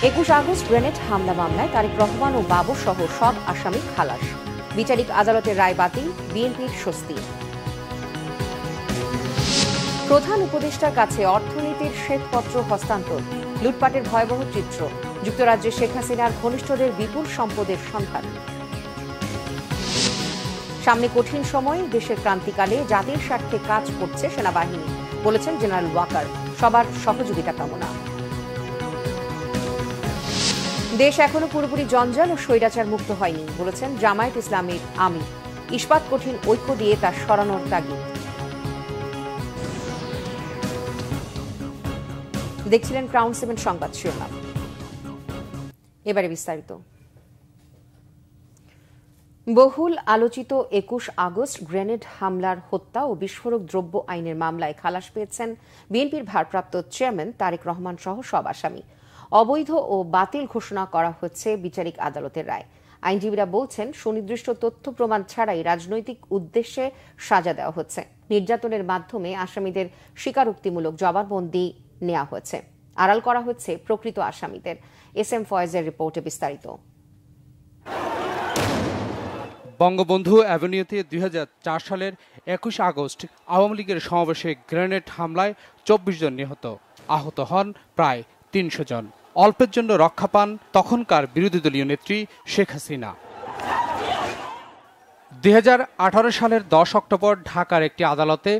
21 August grenade হামলা মামলায় তারেক রহমান ও বাবু সহ সব আসামি খালাস। বিচারিক আদালতের রায় বাতিল, বিএনপির স্বস্তি। প্রধান উপদেষ্টার কাছে অর্থনীতির শ্বেতপত্র হস্তান্তর, লুটপাটের ভয়াবহ চিত্র, যুক্তরাজ্যে শেখ হাসিনার ঘনিষ্ঠদের বিপুল সম্পদের সন্ধান। সামনে কঠিন সময়, দেশের ক্রান্তিকালে জাতির স্বার্থে কাজ করছে সেনাবাহিনী, বলেছেন জেনারেল ওয়াকার। সবার সহযোগিতা কামনা। দেশ এখনো পুরোপুরি জঞ্জাল ও স্বৈরাচার মুক্ত হয়নি, বলেছেন জামায়াত ইসলামীর আমির। ইস্পাত কঠিন ঐক্য দিয়ে তা সরানোর তাগিদ। দেখছিলেন ক্রাউন 7 সংবাদ শিরোনাম। এবারে বিস্তারিত। বহুল আলোচিত 21 আগস্ট গ্রেনেড হামলার হত্যা ও বিস্ফোরক দ্রব্য আইনের মামলায় খালাস পেয়েছেন বিএনপির ভারপ্রাপ্ত চেয়ারম্যান তারেক রহমান সহ সব আসামি। অবৈধ ও বাতিল ঘোষণা করা হচ্ছে বিচারিক আদালতের রায়। আইনজীবীরা বলছেন, সুনির্দিষ্ট তথ্য প্রমাণ ছাড়াই রাজনৈতিক উদ্দেশ্যে সাজা দেওয়া হচ্ছে। নির্যাতনের মাধ্যমে আসামিদের স্বীকারোক্তিমূলক জবানবন্দি নেওয়া হয়েছে, আড়াল করা হচ্ছে প্রকৃত আসামিদের। এস এম ফয়েজের রিপোর্টে বিস্তারিত। বঙ্গবন্ধু অ্যাভিনিউতে 2004 সালের 21 আগস্ট আওয়ামী লীগের সমাবেশে গ্রেনেড হামলায় 24 জন নিহত, আহত হন প্রায় 300 জন। অল্পের জন্য রক্ষা পান তখনকার বিরোধী দলীয় নেত্রী শেখ হাসিনা। 2018 সালের 10 অক্টোবর ঢাকার একটি আদালতে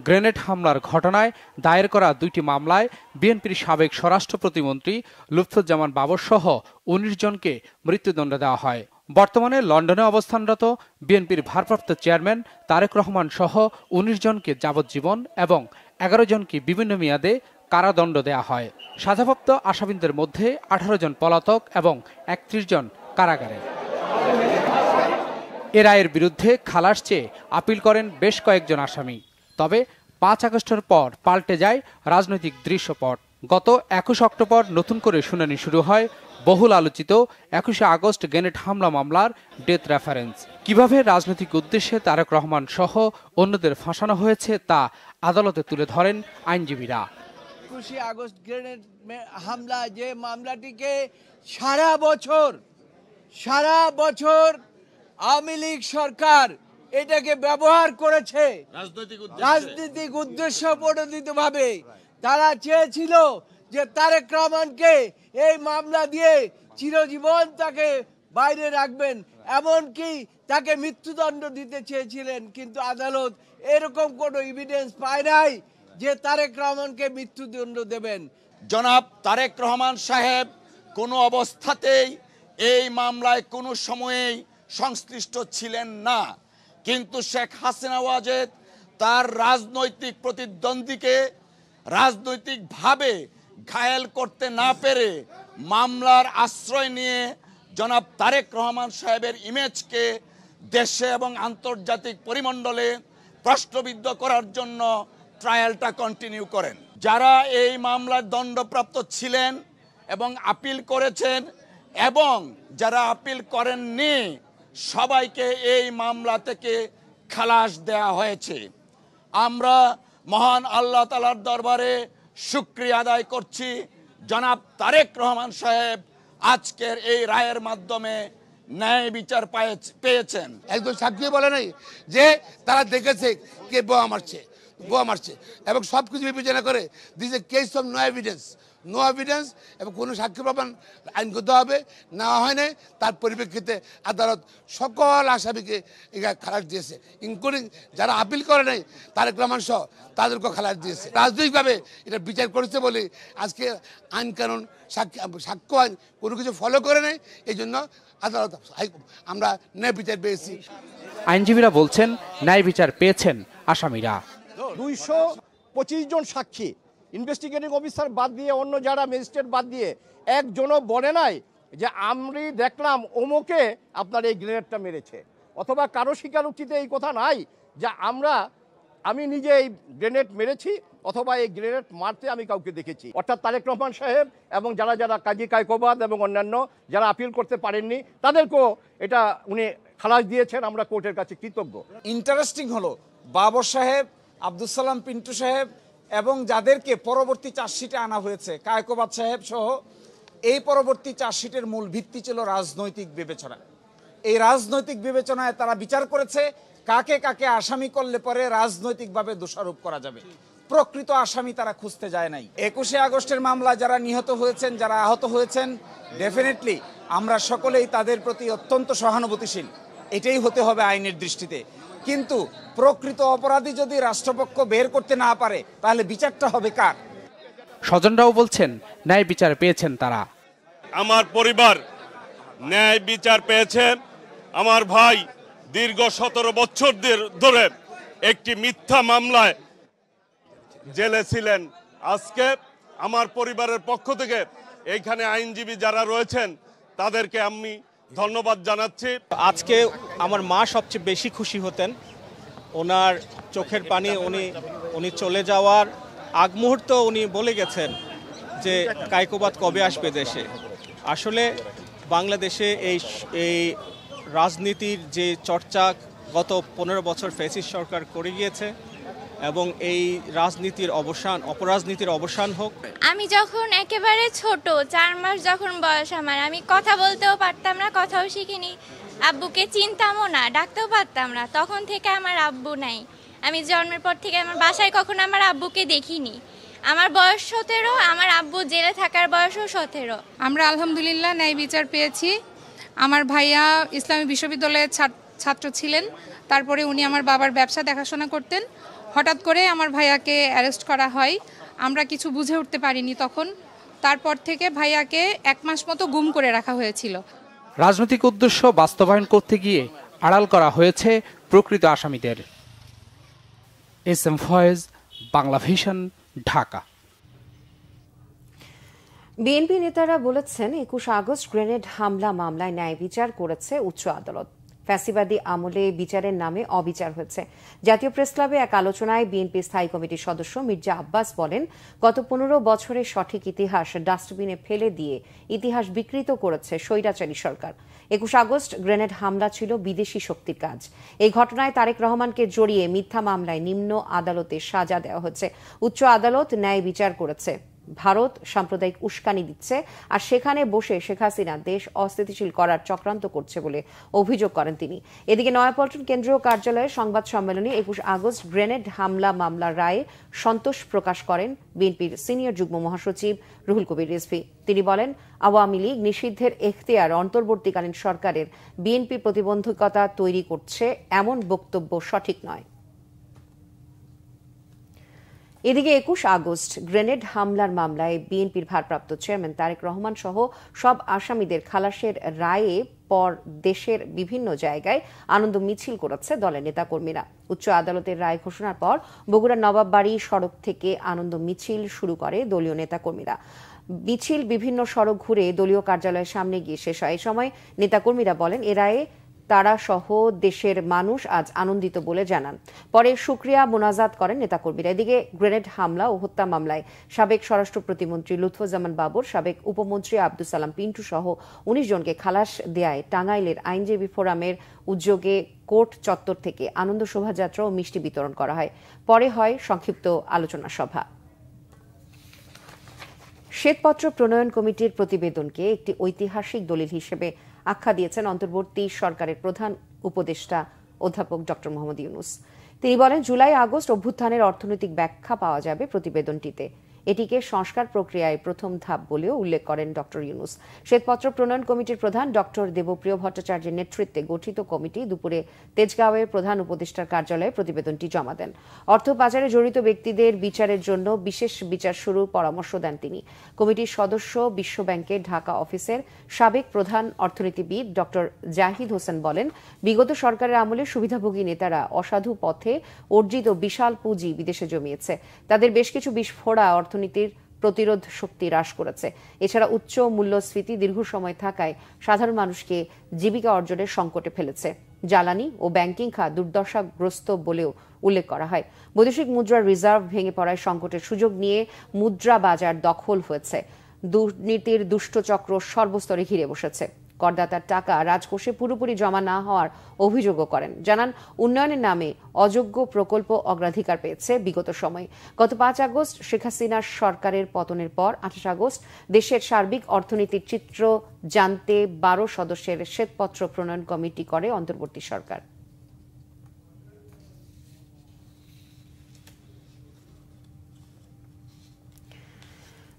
গ্রেনেড হামলার ঘটনায় দায়ের করা 2টি মামলায় বিএনপির সাবেক স্বরাষ্ট্র প্রতিমন্ত্রী লুৎফুজ্জামান বাবর সহ 19 জনকে মৃত্যুদণ্ড দেওয়া হয়। বর্তমানে লন্ডনে অবস্থানরত বিএনপির ভারপ্রাপ্ত চেয়ারম্যান তারেক রহমান সহ 19 জনকে যাবজ্জীবন এবং 11 জনকে বিভিন্ন মেয়াদে কারাদণ্ড দেওয়া হয়। সাজাপ্রাপ্ত আসামিদের মধ্যে 18 জন পলাতক এবং 31 জন কারাগারে। এ রায়ের বিরুদ্ধে খালাস চেয়ে আপিল করেন বেশ কয়েকজন আসামি। তবে 5 আগস্টের পর পাল্টে যায় রাজনৈতিক দৃশ্যপট। গত 21 অক্টোবর নতুন করে শুনানি শুরু হয় বহুল আলোচিত 21 আগস্ট গ্রেনেড হামলা মামলার ডেথ রেফারেন্স। কিভাবে রাজনৈতিক উদ্দেশ্যে তারেক রহমান সহ অন্যদের ফাঁসানো হয়েছে তা আদালতে তুলে ধরেন আইনজীবীরা। 21 আগস্ট গ্রেনেড হামলা, যে মামলাটিকে সারা বছর আওয়ামী লীগ সরকার এটাকে ব্যবহার করেছে রাজনৈতিক উদ্দেশ্য প্রণোদিতভাবে। তারা চেয়েছিল যে তারেক রহমানকে এই মামলা দিয়ে চিরজীবন তাকে বাইরে রাখবেন, এমনকি তাকে মৃত্যুদণ্ড দিতে চেয়েছিলেন। কিন্তু আদালত এরকম কোনো এভিডেন্স পায় নাই যে তারেক রহমানকে মৃত্যুদণ্ড দেবেন। জনাব তারেক রহমান সাহেব কোনো অবস্থাতেই এই মামলায় কোনো সময়েই সংশ্লিষ্ট ছিলেন না। কিন্তু শেখ হাসিনা ওয়াজেদ তার রাজনৈতিক প্রতিদ্বন্দ্বীকে রাজনৈতিকভাবে ঘায়েল করতে না পেরে মামলার আশ্রয় নিয়ে জনাব তারেক রহমান সাহেবের ইমেজকে দেশে এবং আন্তর্জাতিক পরিমণ্ডলে প্রশ্নবিদ্ধ করার জন্য ট্রায়ালটা কন্টিনিউ করেন। যারা এই মামলার দণ্ডপ্রাপ্ত ছিলেন এবং আপিল করেছেন এবং যারা আপিল করেননি, সবাইকে এই মামলা থেকে খালাস দেয়া হয়েছে। আমরা মহান আল্লাহ তাআলার দরবারে শুকরিয়া আদায় করছি, জনাব তারেক রহমান সাহেব আজকের এই রায়ের মাধ্যমে ন্যায় বিচার পেয়েছেন। একজন সাক্ষী বলে নাই যে তারা দেখেছে কে বোমা মারছে এবং সবকিছু বিবেচনা করে this a case of no evidence এবং কোনো সাক্ষী প্রমাণ আইনগত হবে নেওয়া হয় নাই। তার পরিপ্রেক্ষিতে আদালত সকল আসামিকে খালাস দিয়েছে, ইনক্লুডিং যারা আপিল করে নাই তারেক রহমান সহ তাদেরকেও খালাস দিয়েছে। রাজনৈতিকভাবে এটা বিচার করেছে বলে আজকে আইন কানুন সাক্ষ্য আইন কোনো কিছু ফলো করে নেই। এই জন্য আদালত আমরা ন্যায় বিচার পেয়েছি। আইনজীবীরা বলছেন ন্যায় বিচার পেয়েছেন আসামিরা। 225 জন সাক্ষী, ইনভেস্টিগেটিং অফিসার বাদ দিয়ে, অন্য যারা ম্যাজিস্ট্রেট বাদ দিয়ে একজনও বলে নাই যে আমি দেখলাম ওমোকে আপনার এই গ্রেনেডটা মেরেছে, অথবা কারো স্বীকারোক্তিতে এই কথা নাই যে আমি নিজে এই গ্রেনেড মেরেছি অথবা এই গ্রেনেড মারতে আমি কাউকে দেখেছি। অর্থাৎ তারেক রহমান সাহেব এবং যারা কাজী কায়কোবাদ এবং অন্যান্য যারা আপিল করতে পারেননি তাদেরকেও এটা উনি খালাস দিয়েছেন। আমরা কোর্টের কাছে কৃতজ্ঞ। ইন্টারেস্টিং হলো বাবর সাহেব, আব্দুল সালাম পিন্টু সাহেব এবং যাদেরকে পরবর্তী চার্জশিটে আনা হয়েছে কায়কোবাদ সাহেব সহ এই পরবর্তী চার্জশিটের মূল ভিত্তি ছিল রাজনৈতিক বিবেচনা। এই রাজনৈতিক বিবেচনায় তারা বিচার করেছে কাকে কাকে আসামি করলে পরে রাজনৈতিকভাবে দোষারোপ করা যাবে। প্রকৃত আসামি তারা খুঁজতে যায় নাই। 21শে আগস্টের মামলায় যারা নিহত হয়েছেন, যারা আহত হয়েছেন, ডেফিনেটলি আমরা সকলেই তাদের প্রতি অত্যন্ত সহানুভূতিশীল। এটাই হতে হবে আইনের দৃষ্টিতে। কিন্তু প্রকৃত অপরাধী যদি রাষ্ট্রপক্ষ বের করতে না পারে তাহলে বিচারটা হবে কার? স্বজনরাও বলছেন ন্যায় বিচার পেয়েছেন তারা। আমার পরিবার ন্যায় বিচার পেয়েছে। আমার ভাই দীর্ঘ 17 বছর ধরে একটি মিথ্যা মামলায় জেলে ছিলেন। আজকে আমার পরিবারের পক্ষ থেকে এইখানে আইনজীবী যারা রয়েছেন তাদেরকে আমি ধন্যবাদ জানাচ্ছি। আজকে আমার মা সবচেয়ে বেশি খুশি হতেন। ওনার চোখের পানি উনি চলে যাওয়ার আগ মুহূর্ত উনি বলে গেছেন যে কায়কোবাদ কবে আসবে দেশে। আসলে বাংলাদেশে এই রাজনীতির যে চর্চা গত 15 বছর ফ্যাসিস্ট সরকার করে গিয়েছে এবং এই রাজনীতির অবসান, অপরাজনীতির অবসান হোক। আমি যখন একেবারে ছোট, 4 মাস যখন বয়স আমার, আমি কথা বলতেও পারতাম না, কথাও শিখিনি, আব্বুকে চিনতামও না, ডাকতেও পারতাম না। তখন থেকে আমার আব্বু নাই। আমি জন্মের পর থেকে আমার বাসায় কখনো আমার আব্বুকে দেখিনি। আমার বয়স 17, আমার আব্বু জেলে থাকার বয়সও 17। আমরা আলহামদুলিল্লাহ ন্যায় বিচার পেয়েছি। আমার ভাইয়া ইসলামী বিশ্ববিদ্যালয়ের ছাত্র ছিলেন। তারপরে উনি আমার বাবার ব্যবসা দেখাশোনা করতেন। হঠাৎ করে আমার ভাইয়াকে অ্যারেস্ট করা হয়। আমরা কিছু বুঝে উঠতে পারিনি তখন। তারপর থেকে ভাইয়াকে 1 মাস মতো গুম করে রাখা হয়েছিল। রাজনৈতিক উদ্দেশ্য বাস্তবায়ন করতে গিয়ে আড়াল করা হয়েছে প্রকৃত আসামিদের। S M. Foyez, Bangla Vision, Dhaka. BNP নেতারা বলেছেন 21 আগস্ট গ্রেনেড হামলা মামলায় ন্যায় বিচার করেছে উচ্চ আদালত। ফ্যাসিবাদী আমলে বিচারের নামে অবিচার হয়েছে। জাতীয় প্রেসক্লাবে এক আলোচনায় বিএনপি স্থায়ী কমিটির সদস্য মির্জা আব্বাস বলেন, গত 15 বছরের সঠিক ইতিহাস ডাস্টবিনে ফেলে দিয়ে ইতিহাস বিকৃত করেছে স্বৈরাচারী সরকার। 21 আগস্ট গ্রেনেড হামলা ছিল বিদেশি শক্তির কাজ। এই ঘটনায় তারেক রহমানকে জড়িয়ে মিথ্যা মামলায় নিম্ন আদালতে সাজা দেওয়া হচ্ছে। উচ্চ আদালত ন্যায় বিচার করেছে। ভারত সাম্প্রদায়িক উস্কানি দিচ্ছে, আর সেখানে বসে শেখ হাসিনা দেশ অস্থিতিশীল করার চক্রান্ত করছে বলে অভিযোগ করেন তিনি। এদিকে নয়াপল্টন কেন্দ্রীয় কার্যালয়ে সংবাদ সম্মেলনে 21 আগস্ট গ্রেনেড হামলা মামলার রায়ে সন্তোষ প্রকাশ করেন বিএনপির সিনিয়র যুগ্ম মহাসচিব রুহুল কবির রিজভী। তিনি বলেন, আওয়ামী লীগ নিষিদ্ধের এখতিয়ার অন্তর্বর্তীকালীন সরকারের বিএনপি প্রতিবন্ধকতা তৈরি করছে, এমন বক্তব্য সঠিক নয়। এদিকে 21 আগস্ট গ্রেনেড হামলার মামলায় বিএনপির ভারপ্রাপ্ত চেয়ারম্যান তারেক রহমান সহ সব আসামিদের খালাসের রায়ে পর দেশের বিভিন্ন জায়গায় আনন্দ মিছিল করেছে দলের নেতাকর্মীরা। উচ্চ আদালতের রায় ঘোষণার পর বগুড়ার নবাববাড়ি সড়ক থেকে আনন্দ মিছিল শুরু করে দলীয় নেতাকর্মীরা। মিছিল বিভিন্ন সড়ক ঘুরে দলীয় কার্যালয়ের সামনে গিয়ে শেষ হয়। এই সময় নেতাকর্মীরা বলেন, এ রায়ে তারা সহ দেশের মানুষ আজ আনন্দিত বলে জানান। পরে শুকরিয়া মোনাজাত করেন নেতাকর্মীরা। এদিকে গ্রেনেড হামলা ও হত্যা মামলায় সাবেক স্বরাষ্ট্র প্রতিমন্ত্রী লুৎফুজ্জামান বাবর, সাবেক উপমন্ত্রী আব্দুস সালাম পিন্টু সহ 19 জনকে খালাস দেয়ায় টাঙ্গাইলের আইনজীবী ফোরামের উদ্যোগে কোর্ট চত্বর থেকে আনন্দ শোভাযাত্রা ও মিষ্টি বিতরণ করা হয়। পরে হয় সংক্ষিপ্ত আলোচনা সভা। শ্বেতপত্র প্রণয়ন কমিটির প্রতিবেদনকে একটি ঐতিহাসিক দলিল হিসেবে আখ্যা দিয়েছেন অন্তর্বর্তী সরকারের প্রধান উপদেষ্টা অধ্যাপক ড. মোহাম্মদ ইউনূস। তিনি বলেন, জুলাই আগস্ট অভ্যুত্থানের অর্থনৈতিক ব্যাখ্যা পাওয়া যাবে প্রতিবেদনটিতে। এটিকে সংস্কার প্রক্রিয়ায় প্রথম ধাপ বলেও উল্লেখ করেন ড. ইউনূস। শ্বেতপত্র প্রণয়ন কমিটির প্রধান ড. দেবপ্রিয় ভট্টাচার্যের নেতৃত্বে গঠিত কমিটি দুপুরে তেজগাঁওয়ের প্রধান উপদেষ্টার কার্যালয়ে প্রতিবেদনটি জমা দেন। অর্থ পাচারে জড়িত ব্যক্তিদের বিচারের জন্য বিশেষ বিচার শুরুর পরামর্শ দেন তিনি। কমিটির সদস্য বিশ্বব্যাংকের ঢাকা অফিসের সাবেক প্রধান অর্থনীতিবিদ ড. জাহিদ হোসেন বলেন, বিগত সরকারের আমলে সুবিধাভোগী নেতারা অসাধু পথে অর্জিত বিশাল পুঁজি বিদেশে জমিয়েছে। তাদের বেশ কিছু বিস্ফোরা অর্থনীতির প্রতিরোধ শক্তি হ্রাস করেছে। এছাড়া উচ্চ মূল্যস্ফীতি দীর্ঘ সময় থাকায় সাধারণ মানুষকে জীবিকা অর্জনের সংকটে ফেলেছে। জ্বালানি ও ব্যাংকিং খাত দুর্দশাগ্রস্ত বলেও উল্লেখ করা হয়। বৈদেশিক মুদ্রার রিজার্ভ ভেঙে পড়ায় সংকটের সুযোগ নিয়ে মুদ্রা বাজার দখল হয়েছে। দুর্নীতির দুষ্ট চক্র সর্বস্তরে ঘিরে বসেছে। করদাতার টাকা রাজকোষে পুরোপুরি জমা না হওয়ার অভিযোগও করেন। জানান, উন্নয়নের নামে অযোগ্য প্রকল্প অগ্রাধিকার পেয়েছে বিগত সময়ে। গত 5 আগস্ট শেখ হাসিনার সরকারের পতনের পর 28 আগস্ট দেশের সার্বিক অর্থনীতির চিত্র জানতে 12 সদস্যের শ্বেতপত্র প্রণয়ন কমিটি করে অন্তর্বর্তী সরকার।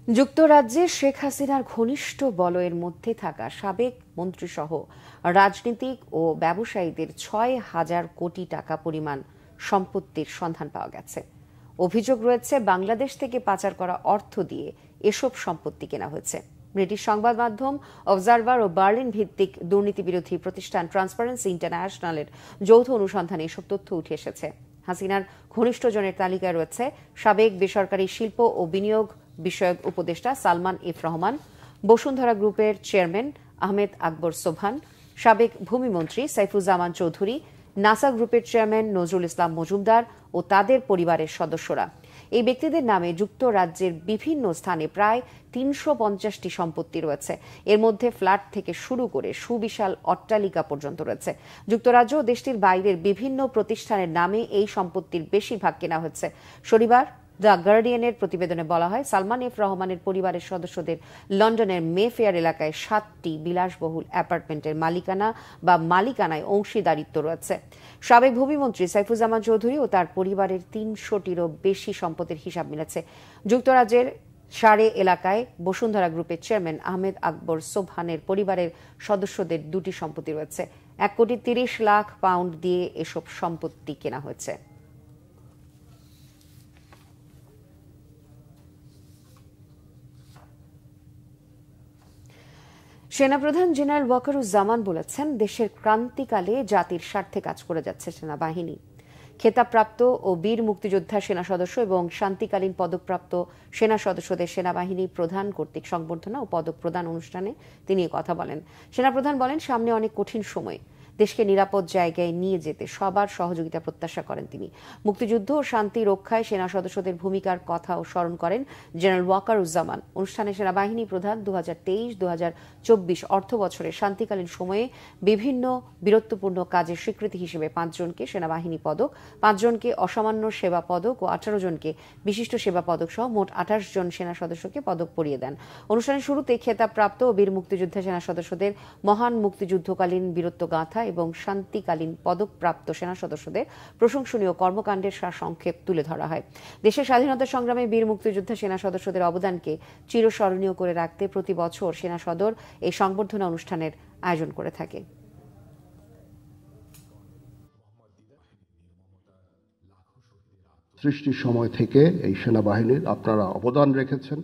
যুক্তরাজ্যে শেখ হাসিনার ঘনিষ্ঠ বলয়ের মধ্যে থাকা সাবেক মন্ত্রীসহ রাজনীতিক ও ব্যবসায়ীদের 6,000 কোটি টাকা পরিমাণ সম্পত্তির সন্ধান পাওয়া গেছে। অভিযোগ রয়েছে বাংলাদেশ থেকে পাচার করা অর্থ দিয়ে এসব সম্পত্তি কেনা হয়েছে। ব্রিটিশ সংবাদ মাধ্যম অবজারভার ও বার্লিন ভিত্তিক দুর্নীতি বিরোধী প্রতিষ্ঠান ট্রান্সপারেন্সি ইন্টারন্যাশনালের যৌথ অনুসন্ধানে এসব তথ্য উঠে এসেছে। হাসিনার ঘনিষ্ঠজনের তালিকায় রয়েছে সাবেক বেসরকারি শিল্প ও বিনিয়োগ বিষয়ক উপদেষ্টা সালমান এফ রহমান, বসুন্ধরা গ্রুপের চেয়ারম্যান আহমেদ আকবর সোবহান, সাবেক ভূমিমন্ত্রী সাইফুজ্জামান চৌধুরী, নাসা গ্রুপের চেয়ারম্যান নজরুল ইসলাম মজুমদার ও তাদের পরিবারের সদস্যরা। এই ব্যক্তিদের নামে যুক্তরাজ্যের বিভিন্ন স্থানে প্রায় 350টি সম্পত্তি রয়েছে। এর মধ্যে ফ্ল্যাট থেকে শুরু করে সুবিশাল অট্টালিকা পর্যন্ত রয়েছে। যুক্তরাজ্য ও দেশটির বাইরের বিভিন্ন প্রতিষ্ঠানের নামে এই সম্পত্তির বেশিরভাগ কেনা হয়েছে। শনিবার দ্য গার্ডিয়ানের প্রতিবেদনে বলা হয়, সালমান এফ রহমানের পরিবারের সদস্যদের লন্ডনের মেফেয়ার এলাকায় 7টি বিলাসবহুল অ্যাপার্টমেন্টের মালিকানা বা মালিকানায় অংশীদারিত্ব রয়েছে। সাবেক ভূমিমন্ত্রী সাইফুজ্জামান চৌধুরী ও তার পরিবারের 300টিরও বেশি সম্পত্তির হিসাব মিলেছে। যুক্তরাজ্যের সারে এলাকায় বসুন্ধরা গ্রুপের চেয়ারম্যান আহমেদ আকবর সোবহানের পরিবারের সদস্যদের 2টি সম্পত্তি রয়েছে। 1,30,00,000 পাউন্ড দিয়ে এসব সম্পত্তি কেনা হয়েছে। সেনাপ্রধান জেনারেল ওয়াকারুজ্জামান বলেছেন, দেশের ক্রান্তিকালে জাতির স্বার্থে কাজ করে যাচ্ছে সেনাবাহিনী। খেতাবপ্রাপ্ত ও বীর মুক্তিযোদ্ধা সেনা সদস্য এবং শান্তিকালীন পদকপ্রাপ্ত সেনা সদস্যদের সেনাবাহিনী প্রধান কর্তৃক সংবর্ধনা ও পদক প্রদান অনুষ্ঠানে তিনি কথা বলেন। সেনাপ্রধান বলেন, সামনে অনেক কঠিন সময়, দেশকে নিরাপদ জায়গায় নিয়ে যেতে সবার সহযোগিতা প্রত্যাশা করেন তিনি। মুক্তিযুদ্ধ ও শান্তি রক্ষায় সেনা সদস্যদের ভূমিকার কথাও স্মরণ করেন জেনারেল ওয়াকারুজ্জামান। অনুষ্ঠানে সেনাবাহিনী প্রধান 2023-2024 অর্থ বছরে শান্তিকালীন সময়ে বিভিন্ন বীরত্বপূর্ণ কাজের স্বীকৃতি হিসেবে 5 জনকে সেনাবাহিনী পদক, 5 জনকে অসামান্য সেবা পদক ও 18 জনকে বিশিষ্ট সেবা পদক সহ মোট 28 জন সেনা সদস্যকে পদক পরিয়ে দেন। অনুষ্ঠানের শুরুতে খেতাবপ্রাপ্ত ও বীর মুক্তিযোদ্ধা সেনা সদস্যদের মহান মুক্তিযুদ্ধকালীন বীরত্ব গাথা এবং শান্তিকালীন পদকপ্রাপ্ত সেনা সদস্যদের প্রশংসনীয় কর্মকাণ্ডের সারসংক্ষেপ তুলে ধরা হয়। দেশের স্বাধীনতা সংগ্রামে বীর মুক্তিযোদ্ধা সেনা সদস্যদের অবদানকে চিরস্মরণীয় করে রাখতে প্রতি বছর সেনা সদর এই সংবর্ধনা অনুষ্ঠানের আয়োজন করে থাকে। সৃষ্টির সময় থেকে এই সেনাবাহিনীর আপনারা অবদান রেখেছেন।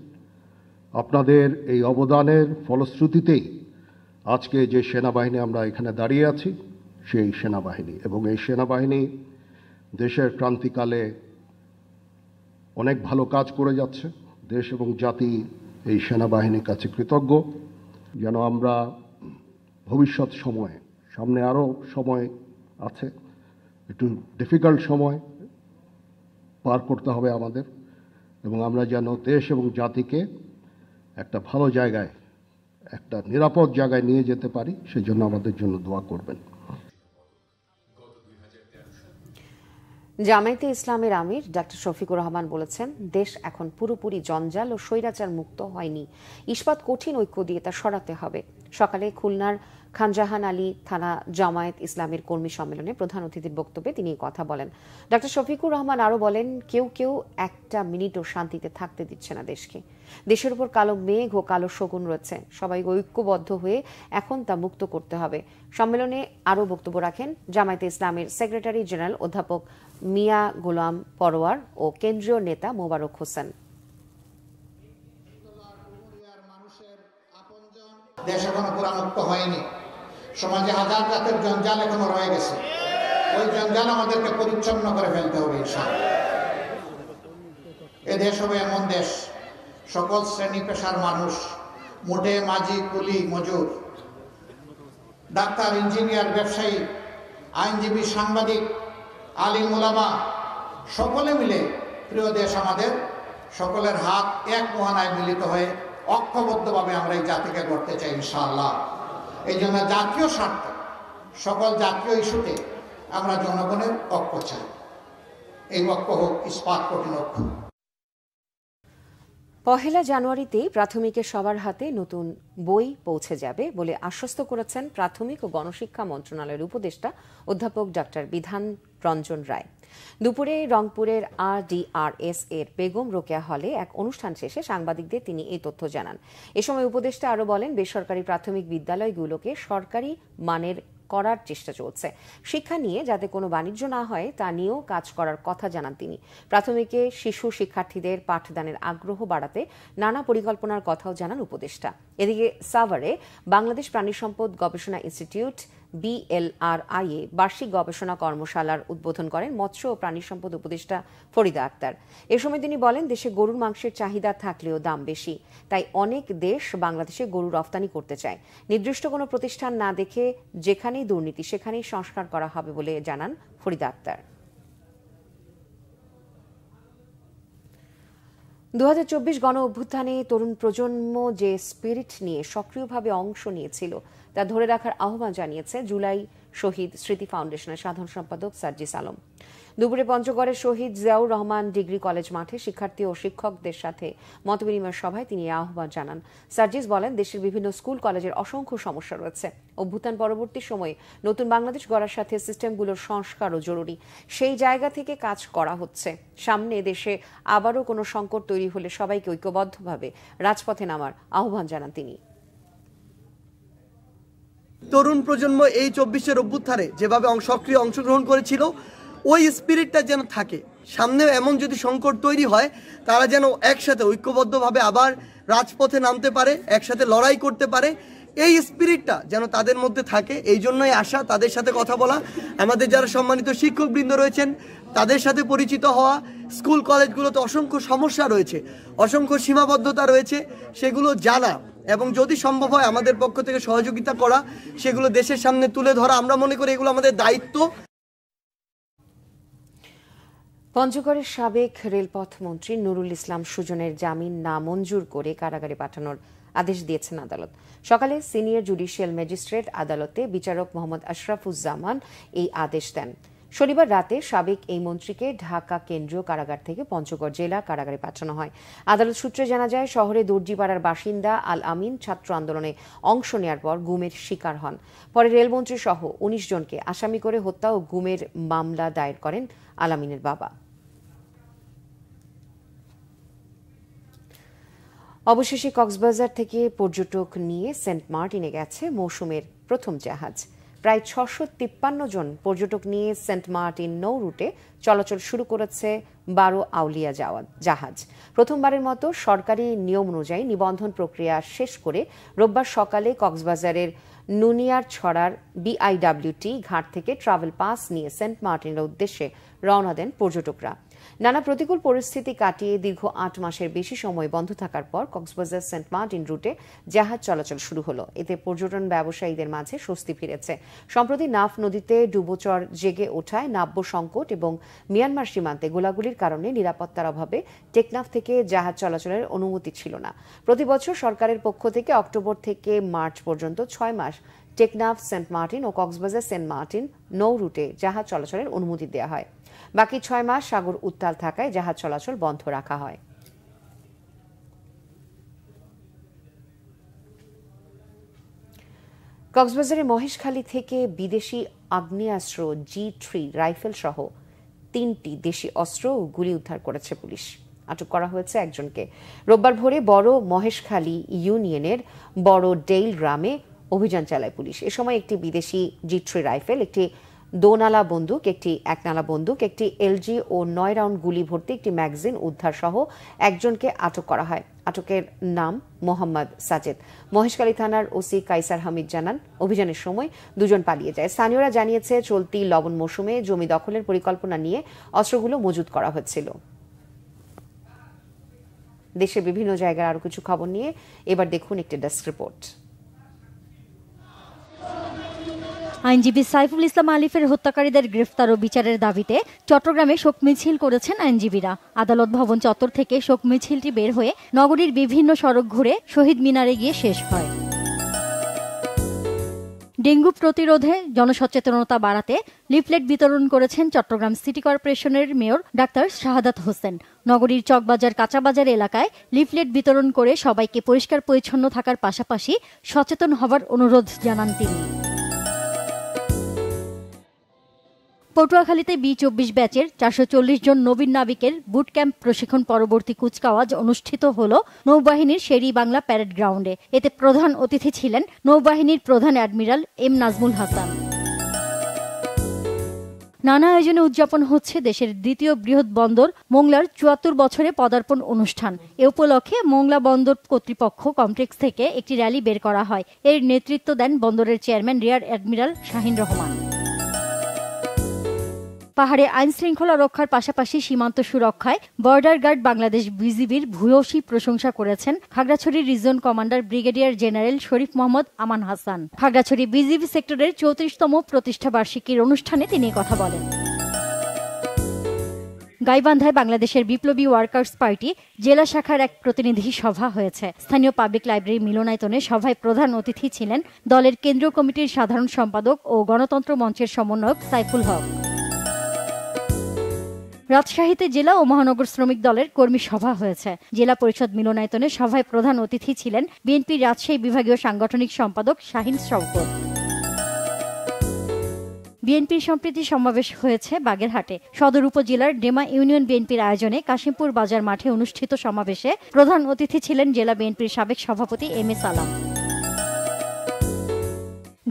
আপনাদের এই অবদানের ফলশ্রুতিতেই আজকে যে সেনাবাহিনী আমরা এখানে দাঁড়িয়ে আছি সেই সেনাবাহিনী, এবং এই সেনাবাহিনী দেশের ক্রান্তিকালে অনেক ভালো কাজ করে যাচ্ছে। দেশ এবং জাতি এই সেনাবাহিনীর কাছে কৃতজ্ঞ। যেন আমরা ভবিষ্যৎ সময়ে, সামনে আরও সময় আছে, একটু ডিফিকাল্ট সময় পার করতে হবে আমাদের, এবং আমরা যেন দেশ এবং জাতিকে একটা ভালো জায়গায়, একটা নিরাপদ জায়গায় নিয়ে যেতে পারি, সেজন্য আমাদের জন্য দোয়া করবেন। জামায়াতে ইসলামের আমির ডাক্তার শফিকুর রহমান বলেছেন, দেশ এখন পুরোপুরি জঞ্জাল ও স্বৈরাচার মুক্ত হয়নি। ইস্পাত কঠিন ঐক্য দিয়ে তা সরাতে হবে। সকালে খুলনার খানজাহান আলী থানা জামায়াত ইসলামের কর্মী সম্মেলনে প্রধান অতিথির বক্তব্যে তিনি কথা বলেন। ডাক্তার শফিকুর রহমান আরও বলেন, কেউ কেউ একটা মিনিটও শান্তিতে থাকতে দিচ্ছে না দেশকে। দেশের উপর কালো মেঘ ও কালো শগুন রয়েছে, সবাই ঐক্যবদ্ধ হয়ে এখন তা মুক্ত করতে হবে। সম্মেলনে আরও বক্তব্য রাখেন জামায়াতে ইসলামের সেক্রেটারি জেনারেল অধ্যাপক মিয়া গোলাম পরোয়ার ও কেন্দ্রীয় নেতা মোবারক হোসেন। দেশ এখনো পুরামুক্ত হয়নি, সমাজে হাজার জাতের জঞ্জাল এখনো রয়ে গেছে। ওই জঞ্জাল আমাদেরকে পরিচ্ছন্ন করে ফেলতে হবে ইনশাআল্লাহ। এ দেশ হবে এমন দেশ, সকল শ্রেণী পেশার মানুষ, মোটে মাঝি কুলি মজুর, ডাক্তার, ইঞ্জিনিয়ার, ব্যবসায়ী, আইনজীবী, সাংবাদিক, আলিম উলামা সকলে মিলে প্রিয় দেশ আমাদের, সকলের হাত এক মোহনায় মিলিত হয়ে ঐক্যবদ্ধভাবে আমরা এই জাতিকে গড়তে চাই ইনশাআল্লাহ। এই জন্য জাতীয় স্বার্থ, সকল জাতীয় ইস্যুতে আমরা জনগণের ঐক্য চাই। এই ঐক্য হোক ইস্পাত কঠিন ঐক্য। পহেলা জানুয়ারিতেই প্রাথমিকের সবার হাতে নতুন বই পৌঁছে যাবে বলে আশ্বস্ত করেছেন প্রাথমিক ও গণশিক্ষা মন্ত্রণালয়ের উপদেষ্টা অধ্যাপক ডক্টর বিধান রঞ্জন রায়। দুপুরে রংপুরের RDRS এর বেগম রোকেয়া হলে এক অনুষ্ঠান শেষে সাংবাদিকদের তিনি এই তথ্য জানান। এ সময় উপদেষ্টা আরও বলেন, বেসরকারি প্রাথমিক বিদ্যালয়গুলোকে সরকারি মানের করার চেষ্টা চলছে। শিক্ষা নিয়ে যাতে কোনো বাণিজ্য না হয় তা নিয়েও কাজ করার কথা জানান তিনি। প্রাথমিকে শিশু শিক্ষার্থীদের পাঠদানের আগ্রহ বাড়াতে নানা পরিকল্পনার কথাও জানান উপদেষ্টা। এদিকে সাভারে বাংলাদেশ প্রাণী সম্পদ গবেষণা ইনস্টিটিউট BLRI এ বার্ষিক গবেষণা কর্মশালার উদ্বোধন করেন মৎস্য ও প্রাণী সম্পদ উপদেষ্টা ফরিদা আক্তার। এ সময় তিনি বলেন, দেশে গরুর মাংসের চাহিদা থাকলেও দাম বেশি, তাই অনেক দেশ বাংলাদেশে গরু রফতানি করতে চায়। নির্দিষ্ট কোনো প্রতিষ্ঠান না দেখে যেখানেই দুর্নীতি সেখানেই সংস্কার করা হবে বলে জানান ফরিদা আক্তার। 2024 গণ অভ্যুত্থানে তরুণ প্রজন্ম যে স্পিরিট নিয়ে সক্রিয়ভাবে অংশ নিয়েছিল তা ধরে রাখার আহ্বান জানিয়েছে জুলাই শহীদ স্মৃতি ফাউন্ডেশনের সাধারণ সম্পাদক সার্জিস আলম। দুপুরে পঞ্চগড়ের শহীদ জিয়াউর রহমান ডিগ্রি কলেজ মাঠে শিক্ষার্থী ও শিক্ষকদের সাথে মতবিনিময় সভায় তিনি আহ্বান জানান। সার্জিস বলেন, দেশের বিভিন্ন স্কুল কলেজের অসংখ্য সমস্যা রয়েছে। অভ্যুত্থান পরবর্তী সময়ে নতুন বাংলাদেশ গড়ার সাথে সিস্টেমগুলোর সংস্কারও জরুরি। সেই জায়গা থেকে কাজ করা হচ্ছে। সামনে দেশে আবারও কোনো সংকট তৈরি হলে সবাইকে ঐক্যবদ্ধভাবে রাজপথে নামার আহ্বান জানান তিনি। তরুণ প্রজন্ম এই 24-এর অভ্যুত্থানে যেভাবে সক্রিয় অংশগ্রহণ করেছিল, ওই স্পিরিটটা যেন থাকে। সামনেও এমন যদি সংকট তৈরি হয়, তারা যেন একসাথে ঐক্যবদ্ধভাবে আবার রাজপথে নামতে পারে, একসাথে লড়াই করতে পারে। এই স্পিরিটটা যেন তাদের মধ্যে থাকে। এই জন্যই আশা তাদের সাথে কথা বলা, আমাদের যারা সম্মানিত শিক্ষকবৃন্দ রয়েছেন তাদের সাথে পরিচিত হওয়া। স্কুল কলেজগুলোতে অসংখ্য সমস্যা রয়েছে, অসংখ্য সীমাবদ্ধতা রয়েছে, সেগুলো জানা এবং যদি সম্ভব হয় আমাদের পক্ষ থেকে সহযোগিতা করা, সেগুলো দেশের সামনে তুলে ধরা। আমরা মনে করি এগুলো আমাদের দায়িত্ব। পঞ্চগড়ের সাবেক রেলপথ মন্ত্রী নুরুল ইসলাম সুজনের জামিন নামঞ্জুর করে কারাগারে পাঠানোর আদেশ দিয়েছেন আদালত। সকালে সিনিয়র জুডিশিয়াল ম্যাজিস্ট্রেট আদালতে বিচারক মোহাম্মদ আশরাফুজ্জামান এই আদেশ দেন। শনিবার রাতে সাবেক এই মন্ত্রীকে ঢাকা কেন্দ্রীয় কারাগার থেকে পঞ্চগড় জেলা কারাগারে পাঠানো হয়। আদালত সূত্রে জানা যায়, শহরে দর্জিপাড়ার বাসিন্দা আল আমিন ছাত্র আন্দোলনে অংশ নেওয়ার পর গুমের শিকার হন। পরে রেলমন্ত্রী সহ 19 জনকে আসামি করে হত্যা ও গুমের মামলা দায়ের করেন আল আমিনের বাবা। অবশেষে কক্সবাজার থেকে পর্যটক নিয়ে সেন্ট মার্টিনে গেছে মৌসুমের প্রথম জাহাজ। প্রায় 653 জন পর্যটক নিয়ে সেন্ট মার্টিন নৌ রুটে চলাচল শুরু করেছে 12 আউলিয়া জাহাজ। প্রথমবারের মতো সরকারি নিয়ম অনুযায়ী নিবন্ধন প্রক্রিয়া শেষ করে রোববার সকালে কক্সবাজারের নুনিয়ার ছড়ার BIWT ঘাট থেকে ট্রাভেল পাস নিয়ে সেন্ট মার্টিনের উদ্দেশ্যে রওনা দেন পর্যটকরা। নানা প্রতিকূল পরিস্থিতি কাটিয়ে দীর্ঘ 8 মাসের বেশি সময় বন্ধ থাকার পর কক্সবাজার সেন্ট মার্টিন রুটে জাহাজ চলাচল শুরু হলো। এতে পর্যটন ব্যবসায়ীদের মাঝে স্বস্তি ফিরেছে। সম্প্রতি নাফ নদীতে ডুবোচর জেগে ওঠায় নাব্য সংকট এবং মিয়ানমার সীমান্তে গোলাগুলির কারণে নিরাপত্তার অভাবে টেকনাফ থেকে জাহাজ চলাচলের অনুমতি ছিল না। প্রতি বছর সরকারের পক্ষ থেকে অক্টোবর থেকে মার্চ পর্যন্ত 6 মাস টেকনাফ, সেন্ট মার্টিন ও কক্সবাজার সেন্ট মার্টিন নৌ রুটে জাহাজ চলাচলের অনুমতি দেওয়া হয়। বাকি 6 মাস সাগর উত্তাল থাকায় জাহাজ চলাচল বন্ধ রাখা হয়। কক্সবাজারের মহেশখালী থেকে বিদেশি আগ্নেয়াস্ত্র G3 রাইফেল সহ 3টি দেশি অস্ত্র ও গুলি উদ্ধার করেছে পুলিশ। আটক করা হয়েছে একজনকে। রোববার ভোরে বড় মহেশখালী ইউনিয়নের বড় ডেইল গ্রামে অভিযান চালায় পুলিশ। এ সময় একটি বিদেশি G3 রাইফেল, একটি 2 বন্দুক, একটি 1 বন্দুক, একটি LG ও 9 রাউন্ড গুলি ভর্তি একটি ম্যাগাজিন উদ্ধার সহ একজনকে আটক করা হয়। আটকের নাম মোহাম্মদ সাজেদ। মহেশখালী থানার ওসি কাইসার হামিদ জানান, অভিযানের সময় 2 জন পালিয়ে যায়। স্থানীয়রা জানিয়েছে, চলতি লবণ মৌসুমে জমি দখলের পরিকল্পনা নিয়ে অস্ত্রগুলো মজুত করা হচ্ছিল। দেশের বিভিন্ন জায়গার আরো কিছু খবর নিয়ে এবার দেখুন একটি ডেস্ক রিপোর্ট। আইনজীবী সাইফুল ইসলাম আলিফের হত্যাকারীদের গ্রেফতার ও বিচারের দাবিতে চট্টগ্রামে শোক মিছিল করেছেন আইনজীবীরা। আদালত ভবন চত্বর থেকে শোক মিছিলটি বের হয়ে নগরীর বিভিন্ন সড়ক ঘুরে শহীদ মিনারে গিয়ে শেষ হয়। ডেঙ্গু প্রতিরোধে জনসচেতনতা বাড়াতে লিফলেট বিতরণ করেছেন চট্টগ্রাম সিটি কর্পোরেশনের মেয়র ডাক্তার শাহাদাত হোসেন। নগরীর চকবাজার কাঁচাবাজার এলাকায় লিফলেট বিতরণ করে সবাইকে পরিষ্কার পরিচ্ছন্ন থাকার পাশাপাশি সচেতন হবার অনুরোধ জানান তিনি। পটুয়াখালীতে B-24 ব্যাচের 440 জন নবীন নাবিকের বুট ক্যাম্প প্রশিক্ষণ পরবর্তী কুচকাওয়াজ অনুষ্ঠিত হল নৌবাহিনীর শেরি বাংলা প্যারেড গ্রাউন্ডে। এতে প্রধান অতিথি ছিলেন নৌবাহিনীর প্রধান অ্যাডমিরাল M নাজমুল হাসান। নানা আয়োজনে উদযাপন হচ্ছে দেশের দ্বিতীয় বৃহৎ বন্দর মোংলার 74 বছরে পদার্পণ অনুষ্ঠান। এ উপলক্ষে মোংলা বন্দর কর্তৃপক্ষ কমপ্লেক্স থেকে একটি র্যালি বের করা হয়। এর নেতৃত্ব দেন বন্দরের chairman rear admiral Shahin Rahman. পাহাড়ে আইন শৃঙ্খলা রক্ষার পাশাপাশি সীমান্ত সুরক্ষায় বর্ডার গার্ড বাংলাদেশ বিজিবির ভূয়সী প্রশংসা করেছেন Khagrachari region commander brigadier general Sharif Mohammad Aman Hasan. Khagrachari BGB সেক্টরের 34তম প্রতিষ্ঠা বার্ষিকীর অনুষ্ঠানে তিনি কথা বলেন। গাইবান্ধায় বাংলাদেশের বিপ্লবী ওয়ার্কার্স পার্টি জেলা শাখার এক প্রতিনিধি সভা হয়েছে। স্থানীয় পাবলিক লাইব্রেরি মিলনায়তনে সভায় প্রধান অতিথি ছিলেন দলের কেন্দ্রীয় কমিটির সাধারণ সম্পাদক ও গণতন্ত্র মঞ্চের সমন্বয়ক সাইফুল হক। রাজশাহীতে জেলা ও মহানগর শ্রমিক দলের কর্মী সভা হয়েছে। জেলা পরিষদ মিলনায়তনে সভায় প্রধান অতিথি ছিলেন বিএনপির রাজশাহী বিভাগীয় সাংগঠনিক সম্পাদক শাহিন শওকত। বিএনপির সম্প্রীতি সমাবেশ হয়েছে বাগেরহাটে। সদর উপজেলার ডেমা ইউনিয়ন বিএনপির আয়োজনে কাশিমপুর বাজার মাঠে অনুষ্ঠিত সমাবেশে প্রধান অতিথি ছিলেন জেলা বিএনপির সাবেক সভাপতি M A সালাম।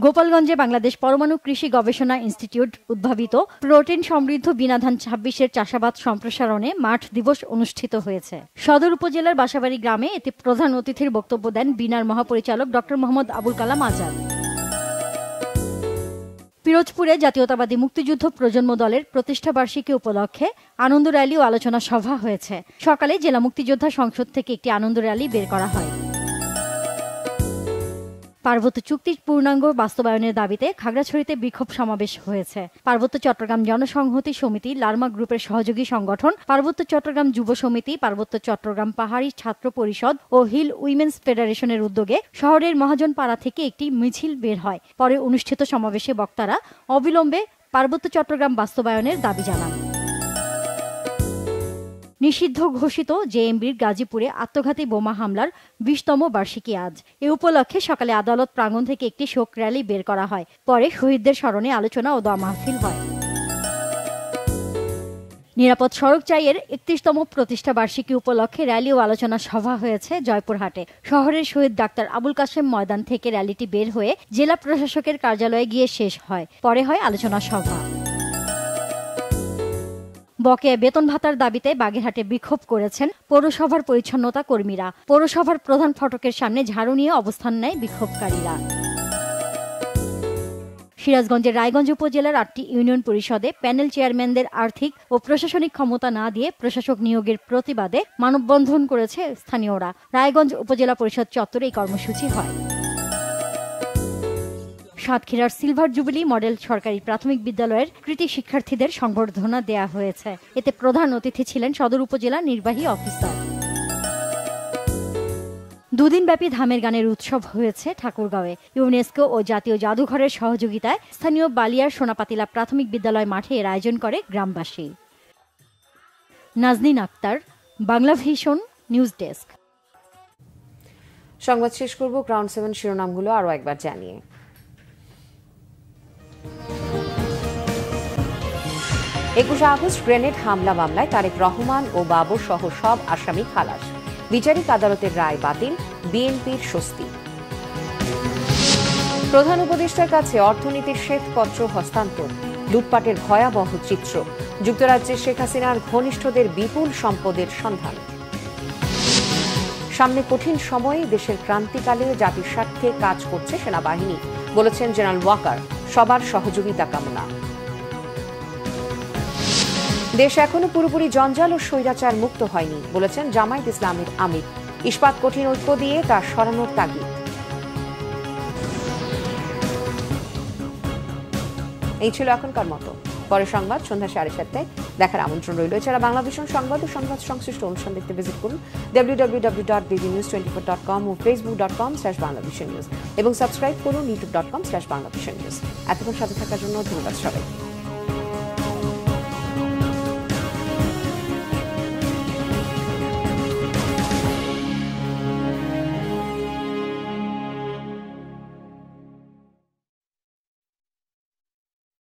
গোপালগঞ্জে বাংলাদেশ পরমাণু কৃষি গবেষণা ইনস্টিটিউট উদ্ভাবিত প্রোটিন সমৃদ্ধ বীণাধান 26-এর চাষাবাদ সম্প্রসারণে মাঠ দিবস অনুষ্ঠিত হয়েছে। সদর উপজেলার বাসাবাড়ি গ্রামে এতে প্রধান অতিথির বক্তব্য দেন বিনার মহাপরিচালক ডক্টর মোহাম্মদ আবুল কালাম আজাদ। পিরোজপুরে জাতীয়তাবাদী মুক্তিযুদ্ধ প্রজন্ম দলের প্রতিষ্ঠা বার্ষিকী উপলক্ষে আনন্দ র্যালি ও আলোচনা সভা হয়েছে। সকালে জেলা মুক্তিযোদ্ধা সংসদ থেকে একটি আনন্দ র্যালি বের করা হয়। পার্বত্য চুক্তির পূর্ণাঙ্গ বাস্তবায়নের দাবিতে খাগড়াছড়িতে বিক্ষোভ সমাবেশ হয়েছে। পার্বত্য চট্টগ্রাম জনসংহতি সমিতি, লার্মা গ্রুপের সহযোগী সংগঠন, পার্বত্য চট্টগ্রাম যুব সমিতি, পার্বত্য চট্টগ্রাম পাহাড়ি ছাত্র পরিষদ ও হিল উইমেন্স ফেডারেশনের উদ্যোগে শহরের মহাজনপাড়া থেকে একটি মিছিল বের হয়। পরে অনুষ্ঠিত সমাবেশে বক্তারা অবিলম্বে পার্বত্য চট্টগ্রাম বাস্তবায়নের দাবি জানান। নিষিদ্ধ ঘোষিত জেএমবির গাজীপুরে আত্মঘাতী বোমা হামলার 20তম বার্ষিকী আজ। এ উপলক্ষে সকালে আদালত প্রাঙ্গণ থেকে একটি শোক র্যালি বের করা হয়। পরে শহীদদের স্মরণে আলোচনা ও দোয়া মাহফিল হয়। নিরাপদ সড়ক চাইয়ের 31তম প্রতিষ্ঠা বার্ষিকী উপলক্ষে র্যালি ও আলোচনা সভা হয়েছে জয়পুরহাটে। শহরের শহীদ ডাক্তার আবুল কাশেম ময়দান থেকে র্যালিটি বের হয়ে জেলা প্রশাসকের কার্যালয়ে গিয়ে শেষ হয়। পরে হয় আলোচনা সভা। বকেয়া বেতন ভাতার দাবিতে বাগেরহাটে বিক্ষোভ করেছেন পৌরসভার পরিচ্ছন্নতা কর্মীরা। পৌরসভার প্রধান ফটকের সামনে ঝাড়ু নিয়ে অবস্থান নেয় বিক্ষোভকারীরা। সিরাজগঞ্জের রায়গঞ্জ উপজেলার 8টি ইউনিয়ন পরিষদে প্যানেল চেয়ারম্যানদের আর্থিক ও প্রশাসনিক ক্ষমতা না দিয়ে প্রশাসক নিয়োগের প্রতিবাদে মানববন্ধন করেছে স্থানীয়রা। রায়গঞ্জ উপজেলা পরিষদ চত্বরে এই কর্মসূচি হয়। সাতক্ষীরার সিলভার জুবিলি মডেল সরকারি প্রাথমিক বিদ্যালয়ের কৃতি শিক্ষার্থীদের সংবর্ধনা দেয়া হয়েছে। এতে প্রধান অতিথি ছিলেন সদর উপজেলা নির্বাহী অফিসার। দুদিনব্যাপী ধামের গানের উৎসব হয়েছে ঠাকুরগাঁওয়ে। ইউনেস্কো ও জাতীয় জাদুঘরের সহযোগিতায় স্থানীয় বালিয়ার সোনাপাতিলা প্রাথমিক বিদ্যালয় মাঠে এর আয়োজন করে গ্রামবাসী। Nazneen Akhter, Bangla Vision, news desk. সংবাদ শেষ করব গ্রাউন্ড 7 শিরোনামগুলো আরো একবার জানিয়ে। 21 আগস্ট গ্রেনেড হামলা মামলায় তারেক রহমান ও বাবর সহ সব আসামি খালাস। বিচারিক আদালতের রায় বাতিল, বিএনপির স্বস্তি। প্রধান উপদেষ্টার কাছে অর্থনীতির শ্বেতপত্র হস্তান্তর, লুটপাটের ভয়াবহ চিত্র। যুক্তরাজ্যে শেখ হাসিনার ঘনিষ্ঠদের বিপুল সম্পদের সন্ধান। সামনে কঠিন সময়ে দেশের ক্রান্তিকালে জাতির স্বার্থে কাজ করছে সেনাবাহিনী, বলেছেন জেনারেল ওয়াকার। সবার সহযোগিতা কামনা। দেশ এখনো পুরোপুরি জঞ্জাল ও স্বৈরাচার মুক্ত হয়নি, বলেছেন জামায়াত ইসলামের আমির। ইস্পাত কঠিন ঐক্য দিয়ে তা সরানোর তাগিদ। এই ছিল এখনকার মতো। পরে সংবাদ সন্ধ্যা 7:30 দেখার আমন্ত্রণ রইল। এছাড়া বাংলা ভিশন সংবাদ ও সংবাদ সংশ্লিষ্ট অনুষ্ঠান দেখতে ভিজিট করুন www.bbnews24.com ও facebook.com/banglavishnnews এবং সাবস্ক্রাইব করুন youtube.com/banglavishnnews। এতক্ষণ সাথে থাকার জন্য ধন্যবাদ সবাই।